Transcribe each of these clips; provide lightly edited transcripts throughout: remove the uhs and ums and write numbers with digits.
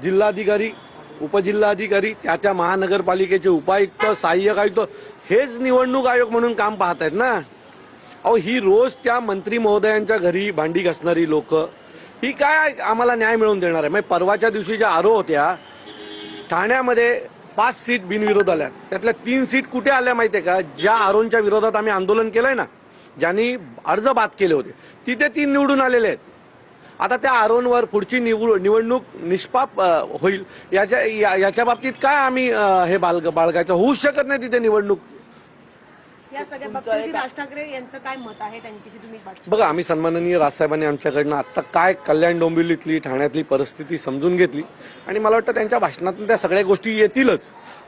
जिल्हाधिकारी, उपजिल्हाधिकारी, त्या महानगरपालिकेचे उपायुक्त, सहाय्यक आयुक्त हेच निवडणूक आयोग म्हणून काम पाहत आहेत ना. अहो, ही रोज त्या मंत्री महोदयांच्या घरी भांडी घासणारी लोक ही काय आम्हाला न्याय मिळवून देणार आहे? म्हणजे परवाच्या दिवशी ज्या आरो होत्या ठाण्यामध्ये 5 सीट बिनविरोध आल्या, त्यातल्या 3 सीट कुठे आल्या माहितीये का? ज्या आरोंच्या विरोधात आम्ही आंदोलन केलंय ना, ज्यांनी अर्ज बाद केले होते तिथे 3 निवडून आलेले आहेत. आता त्या आरोंवर पुढची निवडणूक निष्पाप होईल याच्या बाबतीत काय आम्ही हे बाळगायचं? होऊच शकत नाही तिथे निवडणूक. या सगळ्या बाबतीत राज ठाकरे यांचं काय मत आहे, त्यांच्याशी तुम्ही बघा, आम्ही सन्माननीय राजसाहेबांनी आमच्याकडनं आता काय कल्याण डोंबिवलीतली ठाण्यातली परिस्थिती समजून घेतली आणि मला वाटतं त्यांच्या भाषणातून त्या सगळ्या गोष्टी येतीलच.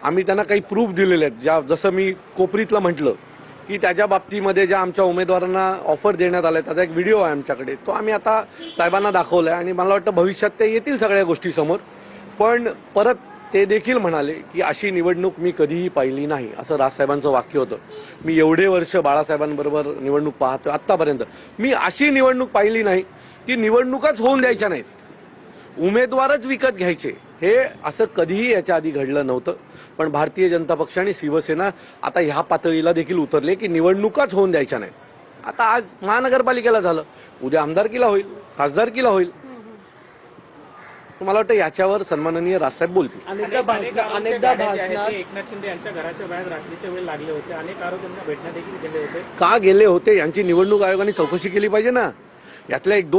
आम्ही त्यांना काही प्रूफ दिलेले आहेत. जसं मी कोपरीतलं म्हटलं की त्याच्या बाबतीमध्ये ज्या आमच्या उमेदवारांना ऑफर देण्यात आल्या त्याचा एक व्हिडिओ आहे आमच्याकडे, तो आम्ही आता साहेबांना दाखवलाय आणि मला वाटतं भविष्यात ते येतील सगळ्या गोष्टी समोर. पण परत ते देखील म्हणाले की अशी निवडणूक मी कधीही पाहिली नाही, असं राजसाहेबांचं वाक्य होतं. मी एवढे वर्ष बाळासाहेबांबरोबर निवडणूक पाहतो आतापर्यंत, मी अशी निवडणूक पाहिली नाही की निवडणुकाच होऊन द्यायच्या नाहीत, उमेदवारच विकत घ्यायचे. हे असं कधीही याच्या आधी घडलं नव्हतं. पण भारतीय जनता पक्ष आणि शिवसेना आता ह्या पातळीला देखील उतरले की निवडणुकाच होऊन द्यायच्या नाहीत. आता आज महानगरपालिकेला झालं, उद्या आमदारकीला होईल, खासदारकीला होईल. मला वाटतं याच्यावर सन्माननीय राजसाहेब बोलतील. अनेकदा भाषणात एकनाथ शिंदे यांच्या घराच्या बाहेर रात्रीच्या वेळ लागले होते, अनेक आरोप त्यांना भेटण्यात देखील गेले होते. का गेले होते यांची निवडणूक आयोगाने चौकशी केली पाहिजे ना. यातल्या 1-2